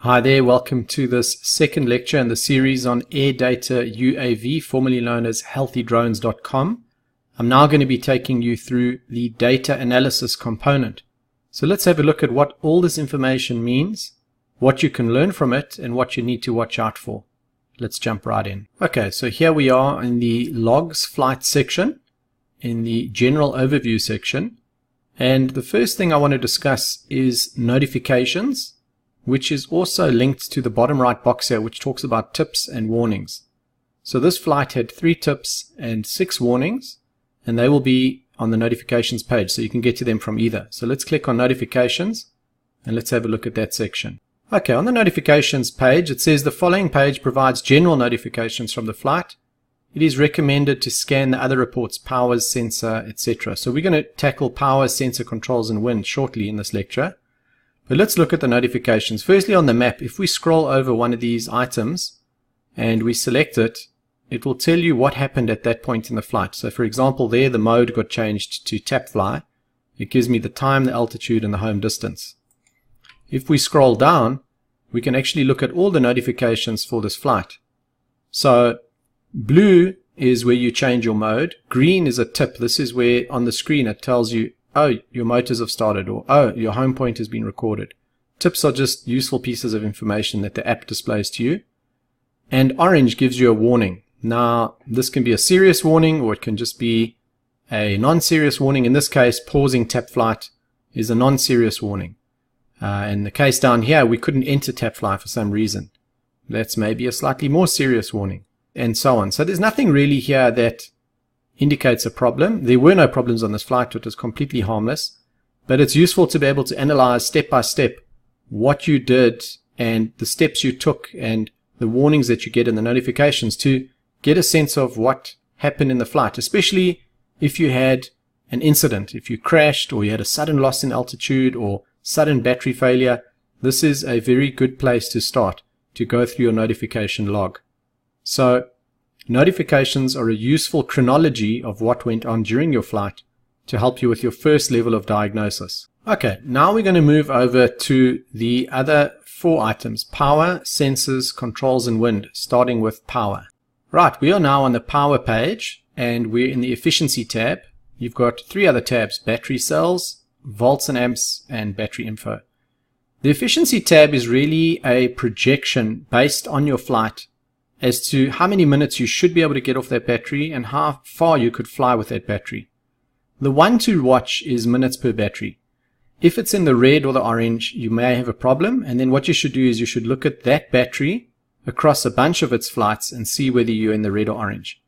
Hi there, welcome to this second lecture in the series on Airdata UAV, formerly known as healthydrones.com. I'm now going to be taking you through the data analysis component. So let's have a look at what all this information means, what you can learn from it, and what you need to watch out for. Let's jump right in. Okay, so here we are in the logs flight section, in the general overview section. And the first thing I want to discuss is notifications, which is also linked to the bottom right box here, which talks about tips and warnings. So this flight had 3 tips and 6 warnings, and they will be on the notifications page, so you can get to them from either. So let's click on notifications, and let's have a look at that section. Okay, on the notifications page, it says the following page provides general notifications from the flight. It is recommended to scan the other reports, powers, sensor, etc. So we're going to tackle power, sensor, controls, and wind shortly in this lecture. But let's look at the notifications. Firstly, on the map, if we scroll over one of these items and we select it, it will tell you what happened at that point in the flight. So for example, there the mode got changed to tap fly. It gives me the time, the altitude, and the home distance. If we scroll down, we can actually look at all the notifications for this flight. So blue is where you change your mode. Green is a tip. This is where on the screen it tells you, oh, your motors have started, or oh, your home point has been recorded. Tips are just useful pieces of information that the app displays to you. And orange gives you a warning. Now, this can be a serious warning, or it can just be a non-serious warning. In this case, pausing tap flight is a non-serious warning. In the case down here, we couldn't enter tap flight for some reason. That's maybe a slightly more serious warning, and so on. So there's nothing really here that indicates a problem. There were no problems on this flight, which was completely harmless, but it's useful to be able to analyze step by step what you did and the steps you took and the warnings that you get in the notifications to get a sense of what happened in the flight, especially if you had an incident, if you crashed or you had a sudden loss in altitude or sudden battery failure. This is a very good place to start to go through your notification log. So notifications are a useful chronology of what went on during your flight to help you with your first level of diagnosis. Okay, now we're going to move over to the other 4 items: power, sensors, controls, and wind, starting with power. Right, we are now on the power page, and we're in the efficiency tab. You've got 3 other tabs: battery cells, volts and amps, and battery info. The efficiency tab is really a projection based on your flight as to how many minutes you should be able to get off that battery and how far you could fly with that battery. The one to watch is minutes per battery. If it's in the red or the orange, you may have a problem, and then what you should do is you should look at that battery across a bunch of its flights and see whether you're in the red or orange.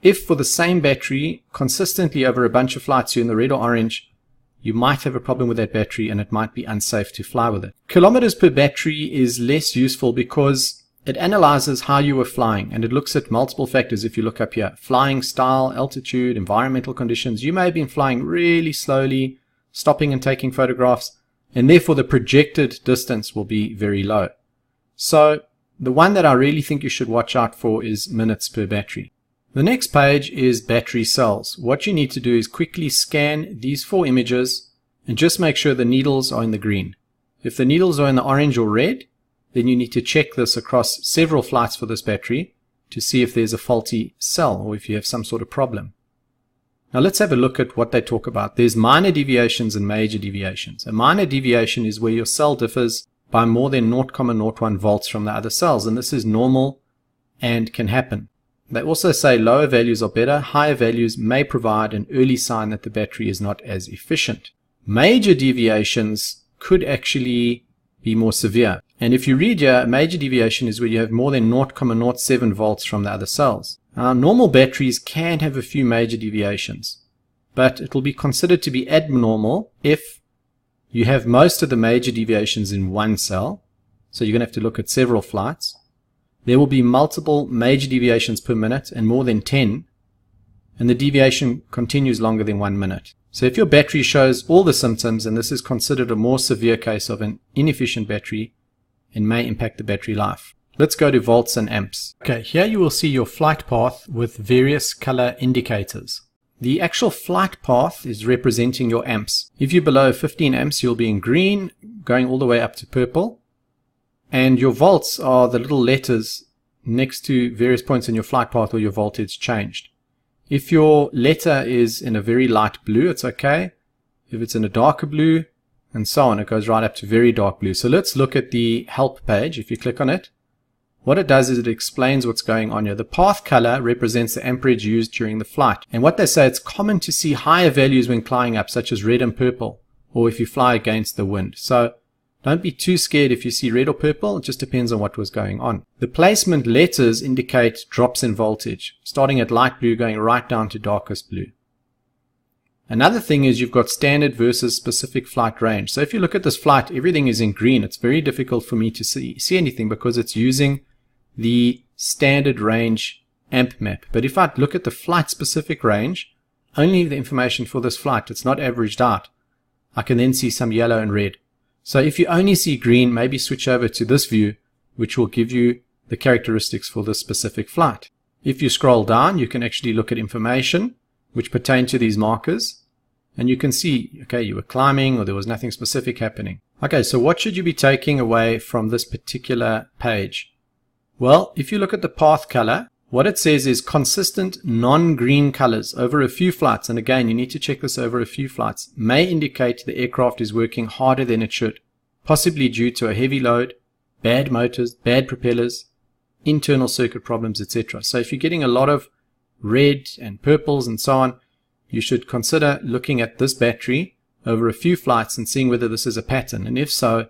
If for the same battery, consistently over a bunch of flights you're in the red or orange, you might have a problem with that battery and it might be unsafe to fly with it. Kilometers per battery is less useful because it analyzes how you were flying, and it looks at multiple factors. If you look up here, flying style, altitude, environmental conditions, you may have been flying really slowly, stopping and taking photographs, and therefore the projected distance will be very low. So the one that I really think you should watch out for is minutes per battery. The next page is battery cells. What you need to do is quickly scan these 4 images and just make sure the needles are in the green. If the needles are in the orange or red, then you need to check this across several flights for this battery to see if there's a faulty cell or if you have some sort of problem. Now let's have a look at what they talk about. There's minor deviations and major deviations. A minor deviation is where your cell differs by more than 0.01 volts from the other cells, and this is normal and can happen. They also say lower values are better. Higher values may provide an early sign that the battery is not as efficient. Major deviations could actually be more severe. And if you read here, a major deviation is where you have more than 0.07 volts from the other cells. Now, normal batteries can have a few major deviations, but it will be considered to be abnormal if you have most of the major deviations in one cell. So you're going to have to look at several flights. There will be multiple major deviations per minute and more than 10, and the deviation continues longer than 1 minute. So if your battery shows all the symptoms, and this is considered a more severe case of an inefficient battery and may impact the battery life. Let's go to volts and amps. Okay, here you will see your flight path with various color indicators. The actual flight path is representing your amps. If you're below 15 amps, you'll be in green, going all the way up to purple. And your volts are the little letters next to various points in your flight path where your voltage changed. If your letter is in a very light blue, it's okay. If it's in a darker blue, and so on, it goes right up to very dark blue. So let's look at the help page. If you click on it, what it does is it explains what's going on here. The path color represents the amperage used during the flight. And what they say, it's common to see higher values when climbing up, such as red and purple, or if you fly against the wind. So don't be too scared if you see red or purple. It just depends on what was going on. The placement letters indicate drops in voltage, starting at light blue going right down to darkest blue. Another thing is you've got standard versus specific flight range. So if you look at this flight, everything is in green. It's very difficult for me to see anything because it's using the standard range amp map. But if I look at the flight specific range, only the information for this flight, it's not averaged out, I can then see some yellow and red. So if you only see green, maybe switch over to this view, which will give you the characteristics for this specific flight. If you scroll down, you can actually look at information which pertain to these markers, and you can see, okay, you were climbing or there was nothing specific happening. Okay, so what should you be taking away from this particular page? Well, if you look at the path color, what it says is consistent non-green colors over a few flights, and again, you need to check this over a few flights, may indicate the aircraft is working harder than it should, possibly due to a heavy load, bad motors, bad propellers, internal circuit problems, etc. So if you're getting a lot of red and purples and so on, you should consider looking at this battery over a few flights and seeing whether this is a pattern, and if so,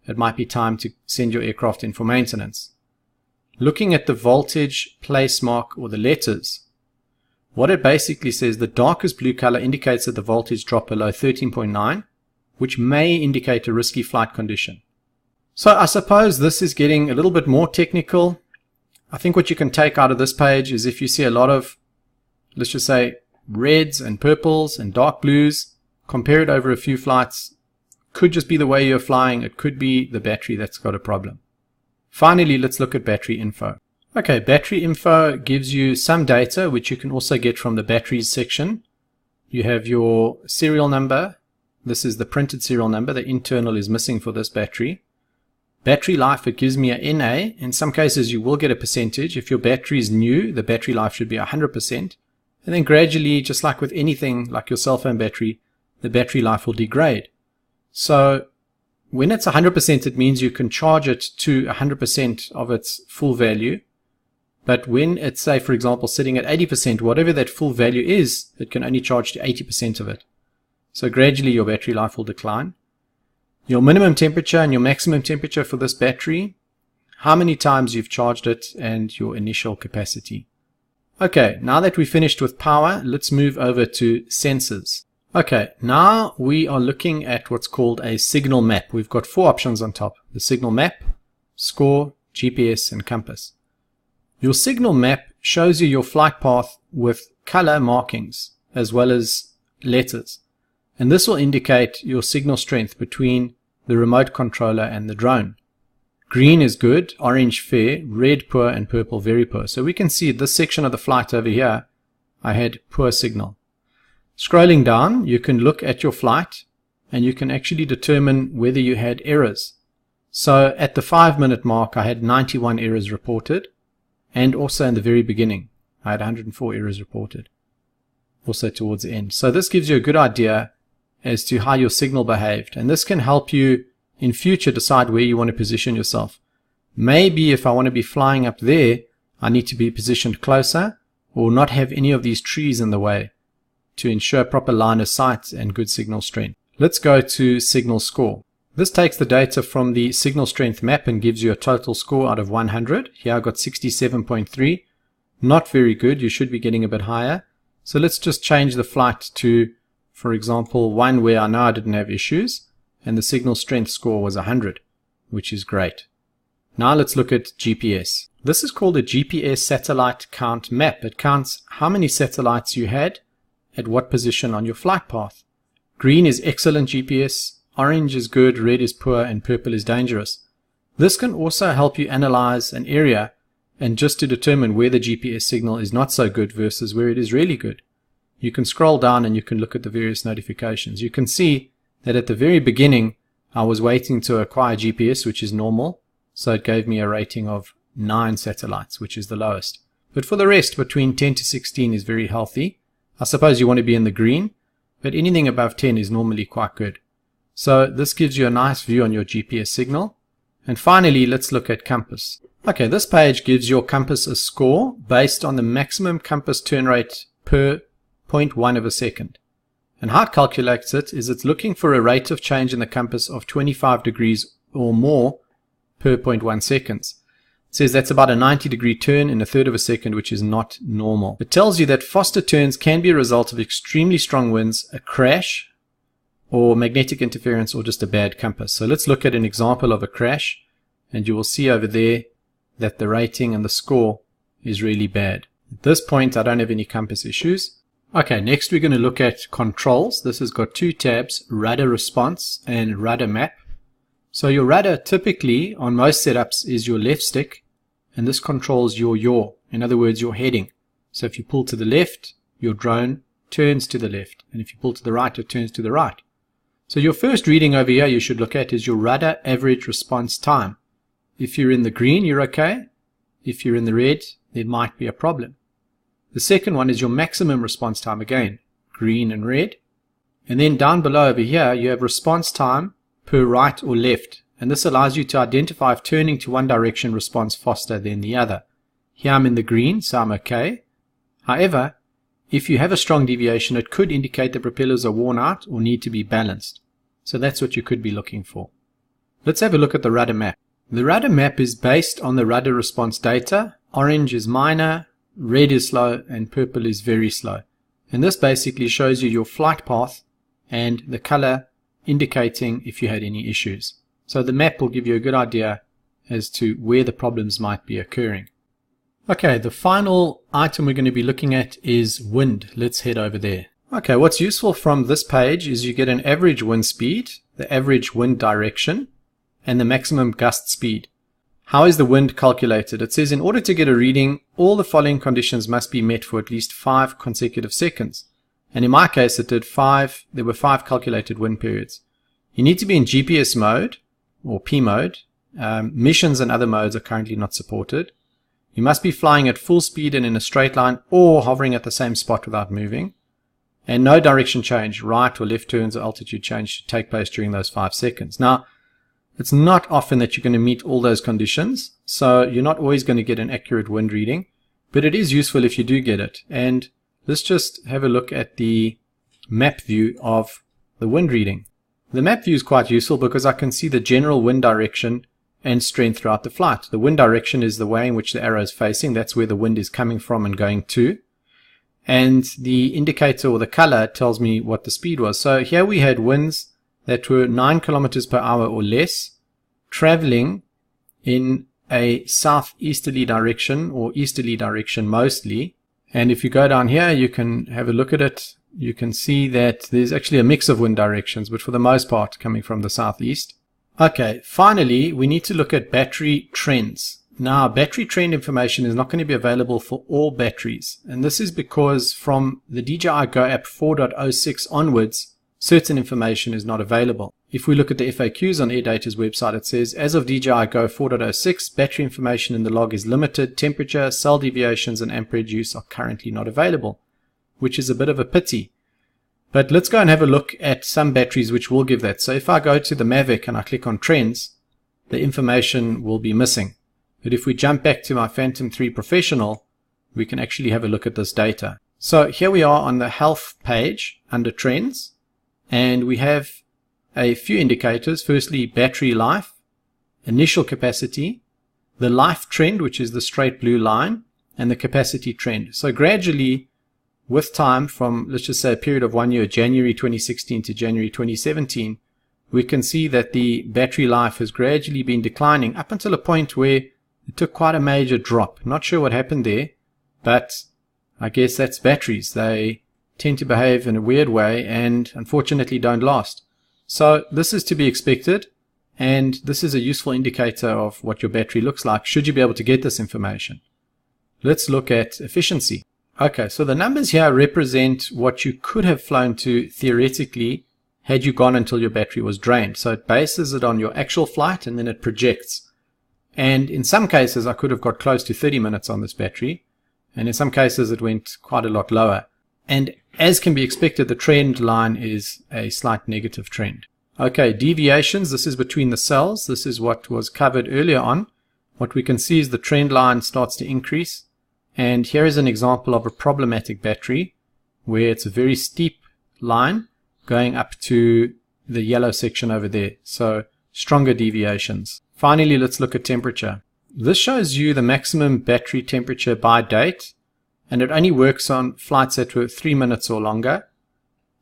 it might be time to send your aircraft in for maintenance. Looking at the voltage place mark or the letters, what it basically says, the darkest blue color indicates that the voltage dropped below 13.9, which may indicate a risky flight condition. So I suppose this is getting a little bit more technical. I think what you can take out of this page is if you see a lot of, let's just say, reds and purples and dark blues, compare it over a few flights. Could just be the way you're flying. It could be the battery that's got a problem. Finally, let's look at battery info. Okay, battery info gives you some data which you can also get from the batteries section. You have your serial number. This is the printed serial number. The internal is missing for this battery. Battery life, it gives me a NA. In some cases, you will get a percentage. If your battery is new, the battery life should be 100%. And then gradually, just like with anything like your cell phone battery, the battery life will degrade. So when it's 100%, it means you can charge it to 100% of its full value. But when it's, say, for example, sitting at 80%, whatever that full value is, it can only charge to 80% of it. So gradually your battery life will decline. Your minimum temperature and your maximum temperature for this battery, how many times you've charged it, and your initial capacity. Okay, now that we've finished with power, let's move over to sensors. Okay, now we are looking at what's called a signal map. We've got 4 options on top: the signal map, score, GPS, and compass. Your signal map shows you your flight path with color markings as well as letters. And this will indicate your signal strength between the remote controller and the drone. Green is good, orange fair, red poor, and purple very poor. So we can see this section of the flight over here, I had poor signal. Scrolling down, you can look at your flight and you can actually determine whether you had errors. So at the 5-minute mark, I had 91 errors reported, and also in the very beginning, I had 104 errors reported, also towards the end. So this gives you a good idea as to how your signal behaved, and this can help you in future decide where you want to position yourself. Maybe if I want to be flying up there, I need to be positioned closer or not have any of these trees in the way to ensure proper line of sight and good signal strength. Let's go to signal score. This takes the data from the signal strength map and gives you a total score out of 100. Here I got 67.3. Not very good. You should be getting a bit higher. So let's just change the flight to, for example, one where I know I didn't have issues, and the signal strength score was 100, which is great. Now let's look at GPS. This is called a GPS satellite count map. It counts how many satellites you had at what position on your flight path. Green is excellent GPS, orange is good, red is poor, and purple is dangerous. This can also help you analyze an area and just to determine where the GPS signal is not so good versus where it is really good. You can scroll down and you can look at the various notifications. You can see that at the very beginning, I was waiting to acquire GPS, which is normal. So it gave me a rating of 9 satellites, which is the lowest. But for the rest, between 10 to 16 is very healthy. I suppose you want to be in the green, but anything above 10 is normally quite good. So this gives you a nice view on your GPS signal. And finally, let's look at compass. Okay, this page gives your compass a score based on the maximum compass turn rate per 0.1 of a second. And how it calculates it is it's looking for a rate of change in the compass of 25 degrees or more per 0.1 seconds. It says that's about a 90-degree turn in a third of a second, which is not normal. It tells you that faster turns can be a result of extremely strong winds, a crash, or magnetic interference, or just a bad compass. So let's look at an example of a crash, and you will see over there that the rating and the score is really bad. At this point, I don't have any compass issues. Okay, next we're going to look at controls. This has got 2 tabs, rudder response and rudder map. So your rudder typically on most setups is your left stick, and this controls your yaw, in other words your heading. So if you pull to the left, your drone turns to the left, and if you pull to the right, it turns to the right. So your first reading over here you should look at is your rudder average response time. If you're in the green, you're okay. If you're in the red, there might be a problem. The second one is your maximum response time, again, green and red. And then down below over here you have response time per right or left, and this allows you to identify if turning to one direction responds faster than the other. Here I'm in the green, so I'm okay. However, if you have a strong deviation, it could indicate the propellers are worn out or need to be balanced. So that's what you could be looking for. Let's have a look at the rudder map. The rudder map is based on the rudder response data. Orange is minor, red is slow, and purple is very slow. And this basically shows you your flight path and the color indicating if you had any issues. So the map will give you a good idea as to where the problems might be occurring. Okay, the final item we're going to be looking at is wind. Let's head over there. Okay, what's useful from this page is you get an average wind speed, the average wind direction, and the maximum gust speed. How is the wind calculated? It says in order to get a reading, all the following conditions must be met for at least 5 consecutive seconds. And in my case, there were 5 calculated wind periods. You need to be in GPS mode, or P mode. Missions and other modes are currently not supported. You must be flying at full speed and in a straight line, or hovering at the same spot without moving. And no direction change, right or left turns or altitude change should take place during those 5 seconds. Now, it's not often that you're going to meet all those conditions, so you're not always going to get an accurate wind reading, but it is useful if you do get it. And let's just have a look at the map view of the wind reading. The map view is quite useful because I can see the general wind direction and strength throughout the flight. The wind direction is the way in which the arrow is facing. That's where the wind is coming from and going to. And the indicator or the color tells me what the speed was. So here we had winds that were 9 kilometers per hour or less, traveling in a southeasterly direction or easterly direction mostly. And if you go down here, you can have a look at it. You can see that there's actually a mix of wind directions, but for the most part coming from the southeast. Okay, finally, we need to look at battery trends. Now, battery trend information is not going to be available for all batteries. And this is because from the DJI Go app 4.06 onwards, certain information is not available. If we look at the FAQs on Airdata's website, it says, as of DJI Go 4.06, battery information in the log is limited. Temperature, cell deviations, and amperage use are currently not available, which is a bit of a pity. But let's go and have a look at some batteries which will give that. So if I go to the Mavic and I click on trends, the information will be missing. But if we jump back to my Phantom 3 Professional, we can actually have a look at this data. So here we are on the health page under trends, and we have a few indicators. Firstly, battery life, initial capacity, the life trend, which is the straight blue line, and the capacity trend. So gradually, with time from, let's just say, a period of 1 year, January 2016 to January 2017, we can see that the battery life has gradually been declining up until a point where it took quite a major drop. Not sure what happened there, but I guess that's batteries. They tend to behave in a weird way and unfortunately don't last. So this is to be expected, and this is a useful indicator of what your battery looks like should you be able to get this information. Let's look at efficiency. Okay, so the numbers here represent what you could have flown to theoretically had you gone until your battery was drained. So it bases it on your actual flight and then it projects. And in some cases, I could have got close to 30 minutes on this battery. And in some cases, it went quite a lot lower. And as can be expected, the trend line is a slight negative trend. Okay, deviations. This is between the cells. This is what was covered earlier on. What we can see is the trend line starts to increase. And here is an example of a problematic battery where it's a very steep line going up to the yellow section over there. So stronger deviations. Finally, let's look at temperature. This shows you the maximum battery temperature by date, and it only works on flights that were 3 minutes or longer.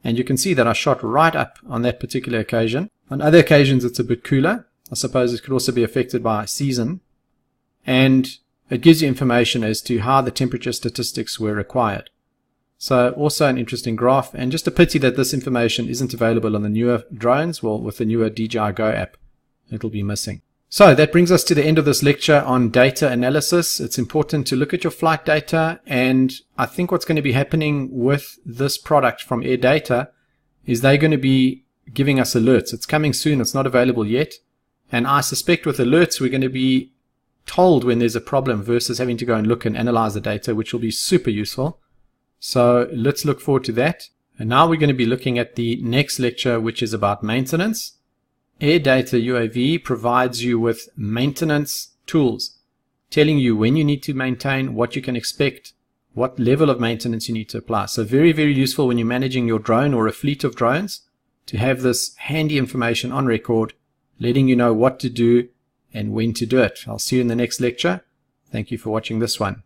And you can see that I shot right up on that particular occasion. On other occasions, it's a bit cooler. I suppose it could also be affected by season. And it gives you information as to how the temperature statistics were required. So also an interesting graph, and just a pity that this information isn't available on the newer drones. Well, with the newer DJI Go app, it'll be missing. So that brings us to the end of this lecture on data analysis. It's important to look at your flight data, and I think what's going to be happening with this product from Airdata is they're going to be giving us alerts. It's coming soon. It's not available yet. And I suspect with alerts, we're going to be told when there's a problem versus having to go and look and analyze the data, which will be super useful. So let's look forward to that. And now we're going to be looking at the next lecture, which is about maintenance. Airdata UAV provides you with maintenance tools, telling you when you need to maintain, what you can expect, what level of maintenance you need to apply. So very, very useful when you're managing your drone or a fleet of drones to have this handy information on record, letting you know what to do and when to do it. I'll see you in the next lecture. Thank you for watching this one.